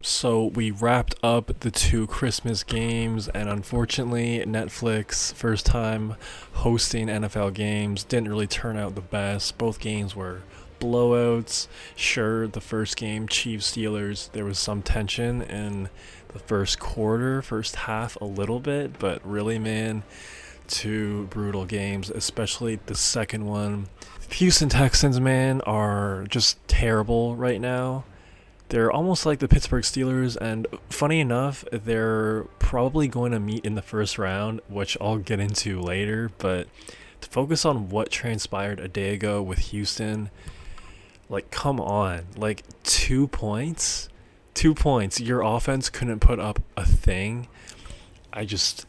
So we wrapped up the two Christmas games, and unfortunately, Netflix, first time hosting NFL games, didn't really turn out the best. Both games were blowouts. Sure, the first game, Chiefs Steelers, there was some tension in the first quarter, first half a little bit, but really, man, two brutal games, especially the second one. Houston Texans, man, are just terrible right now. They're almost like the Pittsburgh Steelers, and funny enough, they're probably going to meet in the first round, which I'll get into later. But to focus on what transpired a day ago with Houston, like, come on. Like, 2 points? 2 points. Your offense couldn't put up a thing. I just.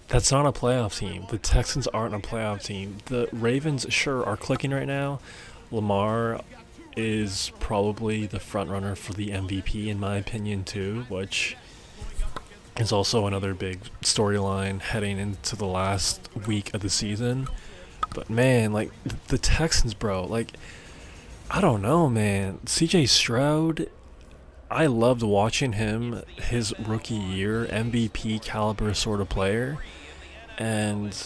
That's not a playoff team. The Texans aren't a playoff team. The Ravens, sure, are clicking right now. Lamar is probably the front runner for the MVP in my opinion too, which is also another big storyline heading into the last week of the season. But man, like the Texans, bro, like I don't know, man. CJ Stroud, I loved watching him his rookie year, MVP caliber sort of player. And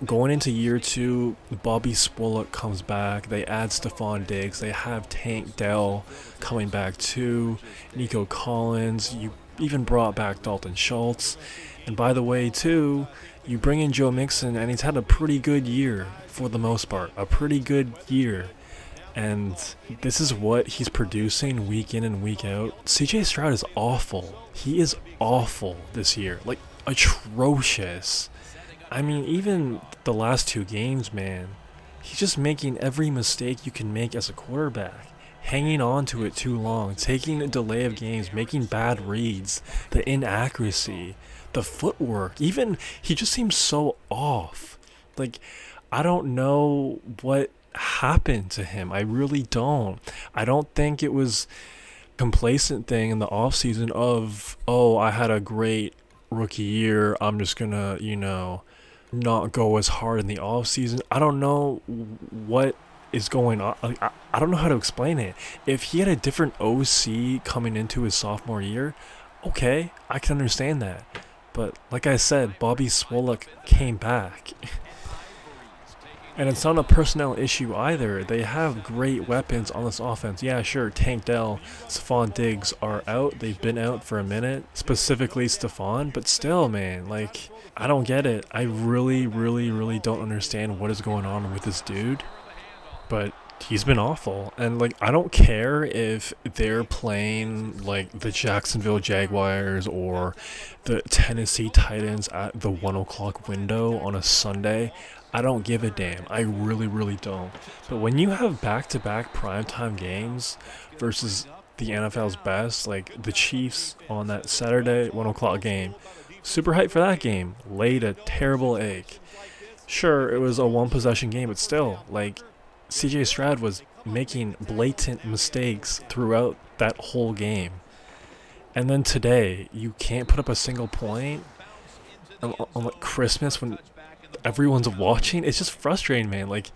going into year two, Bobby Swolek comes back. They add Stephon Diggs. They have Tank Dell coming back too. Nico Collins. You even brought back Dalton Schultz. And by the way, too, you bring in Joe Mixon, and he's had a pretty good year for the most part. A pretty good year. And this is what he's producing week in and week out. CJ Stroud is awful. He is awful this year. Like, atrocious. I mean, even the last two games, man, he's just making every mistake you can make as a quarterback. Hanging on to it too long, taking a delay of games, making bad reads, the inaccuracy, the footwork. Even, he just seems so off. Like, I don't know what happened to him. I really don't. I don't think it was a complacent thing in the offseason of, oh, I had a great rookie year. I'm just going to, not go as hard in the off season. I don't know what is going on. I don't know how to explain it. If he had a different OC coming into his sophomore year, okay, I can understand that. But like I said, Bobby Swolek came back. And it's not a personnel issue either. They have great weapons on this offense. Yeah, sure, Tank Dell, Stephon Diggs are out. They've been out for a minute, specifically Stephon. But still, man, like, I don't get it. I really, really, really don't understand what is going on with this dude. But he's been awful. And, like, I don't care if they're playing, like, the Jacksonville Jaguars or the Tennessee Titans at the 1 o'clock window on a Sunday. I don't give a damn. I really, really don't. But when you have back-to-back primetime games versus the NFL's best, like the Chiefs on that Saturday 1 o'clock game, super hyped for that game. Laid a terrible egg. Sure, it was a one-possession game, but still, like, CJ Stroud was making blatant mistakes throughout that whole game. And then today, you can't put up a single point on like Christmas when everyone's watching. It's just frustrating, man. Like,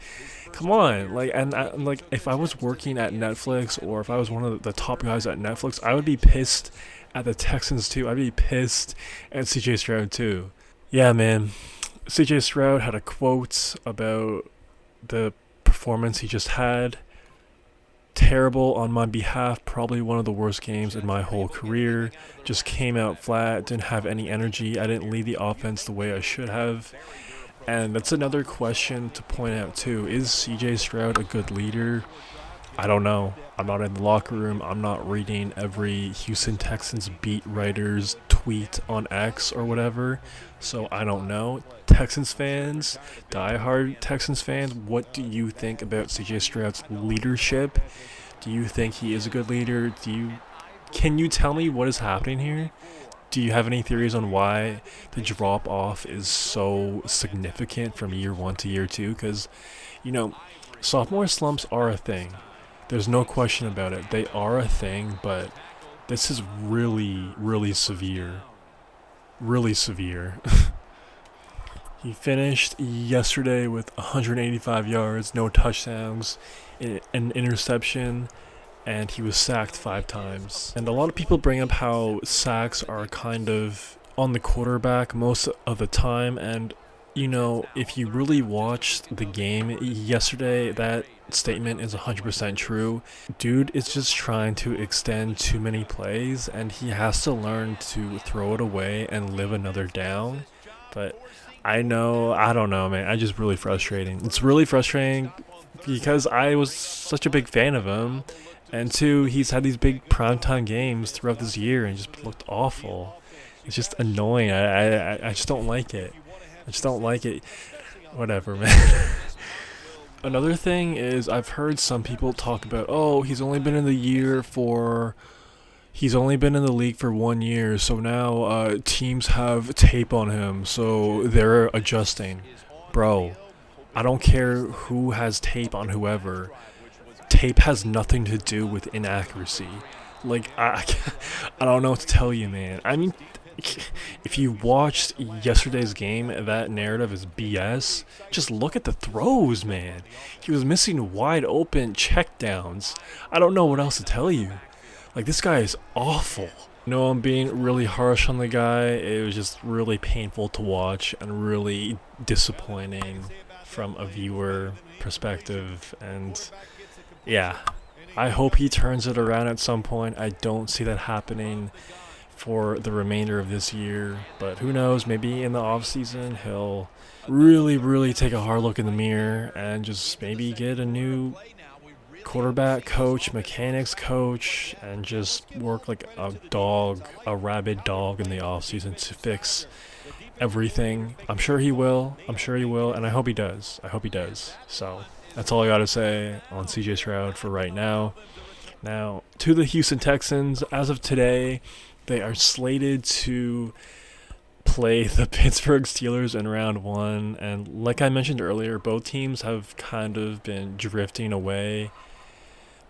come on. Like, and like, if I was working at Netflix or if I was one of the top guys at Netflix, I would be pissed at the Texans too. I'd be pissed at CJ Stroud too. Yeah, man. CJ Stroud had a quote about the performance he just had. Terrible on my behalf, probably one of the worst games in my whole career. Just came out flat, didn't have any energy. I didn't lead the offense the way I should have. And that's another question to point out too. Is CJ Stroud a good leader? I don't know. I'm not in the locker room. I'm not reading every Houston Texans beat writer's tweet on X or whatever. So I don't know. Texans fans, diehard Texans fans, what do you think about CJ Stroud's leadership? Do you think he is a good leader? Can you tell me what is happening here? Do you have any theories on why the drop off is so significant from year one to year two? Because, sophomore slumps are a thing. There's no question about it. They are a thing, but this is really, really severe. Really severe. He finished yesterday with 185 yards, no touchdowns, an interception, and he was sacked 5 times. And a lot of people bring up how sacks are kind of on the quarterback most of the time, and you know, if you really watched the game yesterday, that statement is 100% true. Dude is just trying to extend too many plays, and he has to learn to throw it away and live another down. But I don't know, man. I just really frustrating. It's really frustrating because I was such a big fan of him. And two, he's had these big primetime games throughout this year and just looked awful. It's just annoying. I just don't like it. I just don't like it. Whatever, man. Another thing is I've heard some people talk about, oh, he's only been in the league for 1 year, so now teams have tape on him, so they're adjusting. Bro, I don't care who has tape on whoever. Tape has nothing to do with inaccuracy. Like, I don't know what to tell you, man. I mean, if you watched yesterday's game, that narrative is BS. Just look at the throws, man. He was missing wide open checkdowns. I don't know what else to tell you. Like, this guy is awful. No, I'm being really harsh on the guy. It was just really painful to watch and really disappointing from a viewer perspective. And yeah, I hope he turns it around at some point. I don't see that happening for the remainder of this year, but who knows, maybe in the off season he'll really take a hard look in the mirror and just maybe get a new quarterback coach, mechanics coach, and just work like a rabid dog in the off season to fix everything. I'm sure he will, and I hope he does. So that's all I gotta say on CJ Stroud for right now. Now, to the Houston Texans, as of today, they are slated to play the Pittsburgh Steelers in round 1. And like I mentioned earlier, both teams have kind of been drifting away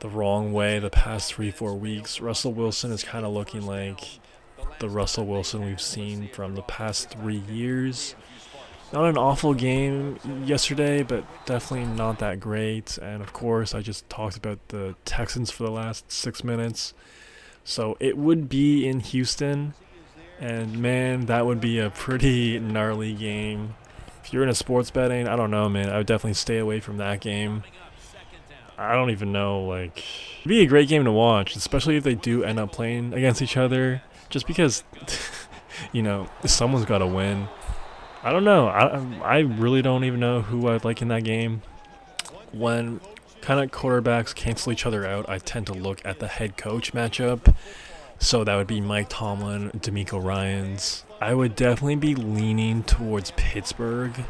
the wrong way the past 3-4 weeks. Russell Wilson is kind of looking like the Russell Wilson we've seen from the past 3 years. Not an awful game yesterday, but definitely not that great. And of course, I just talked about the Texans for the last 6 minutes. So it would be in Houston, and man, that would be a pretty gnarly game. If you're in a sports betting, I don't know, man. I would definitely stay away from that game. I don't even know, like, it'd be a great game to watch, especially if they do end up playing against each other. Just because, you know, someone's got to win. I don't know. I really don't even know who I'd like in that game. When kind of quarterbacks cancel each other out, I tend to look at the head coach matchup. So that would be Mike Tomlin, DeMeco Ryans. I would definitely be leaning towards Pittsburgh.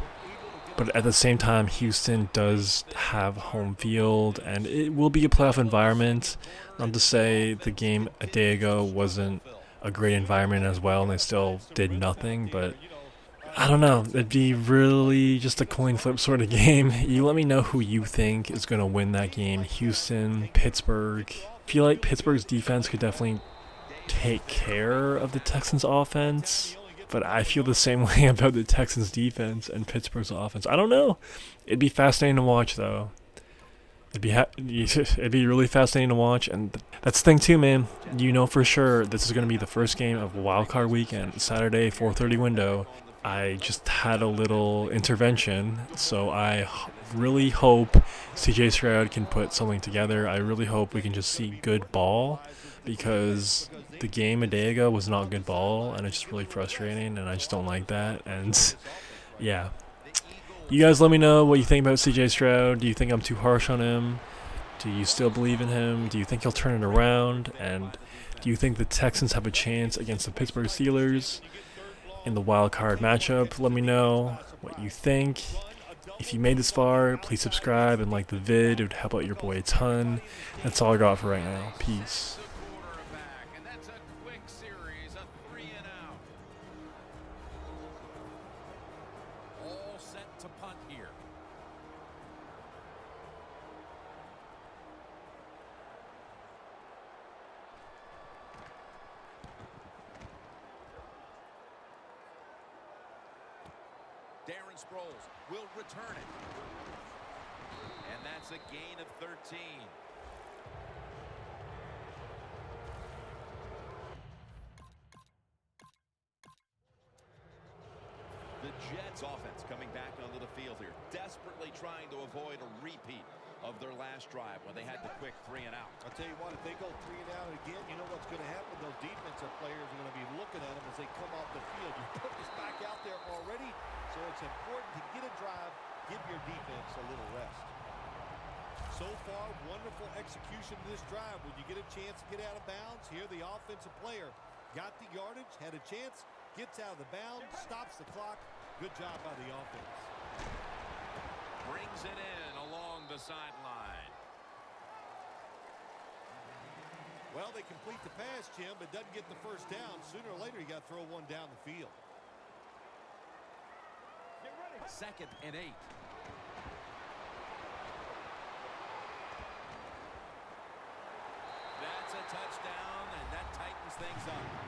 But at the same time, Houston does have home field, and it will be a playoff environment. Not to say the game a day ago wasn't a great environment as well, and they still did nothing, but I don't know. It'd be really just a coin flip sort of game. You let me know who you think is going to win that game. Houston, Pittsburgh. I feel like Pittsburgh's defense could definitely take care of the Texans' offense, but I feel the same way about the Texans' defense and Pittsburgh's offense. I don't know. It'd be fascinating to watch, though. It'd be really fascinating to watch, and that's the thing too, man. You know for sure this is going to be the first game of Wild Card Weekend, Saturday 4:30 window. I just had a little intervention, so I really hope CJ Stroud can put something together. I really hope we can just see good ball, because the game a day ago was not good ball, and it's just really frustrating, and I just don't like that. And yeah, you guys let me know what you think about CJ Stroud. Do you think I'm too harsh on him? Do you still believe in him? Do you think he'll turn it around? And do you think the Texans have a chance against the Pittsburgh Steelers in the wild card matchup? Let me know what you think. If you made this far, please subscribe and like the vid. It would help out your boy a ton. That's all I got for right now. Peace. Darren Sproles will return it. And that's a gain of 13. Jets offense coming back onto the field here, desperately trying to avoid a repeat of their last drive when they had the quick 3 and out. I'll tell you what, if they go 3 and out again, you know what's going to happen? Those defensive players are going to be looking at them as they come off the field. You put this back out there already, so it's important to get a drive, give your defense a little rest. So far, wonderful execution in this drive. When you get a chance to get out of bounds, here the offensive player got the yardage, had a chance, gets out of the bound, stops the clock. Good job by the offense. Brings it in along the sideline. Well, they complete the pass, Jim, but doesn't get the first down. Sooner or later, you got to throw one down the field. 2nd and 8. That's a touchdown, and that tightens things up.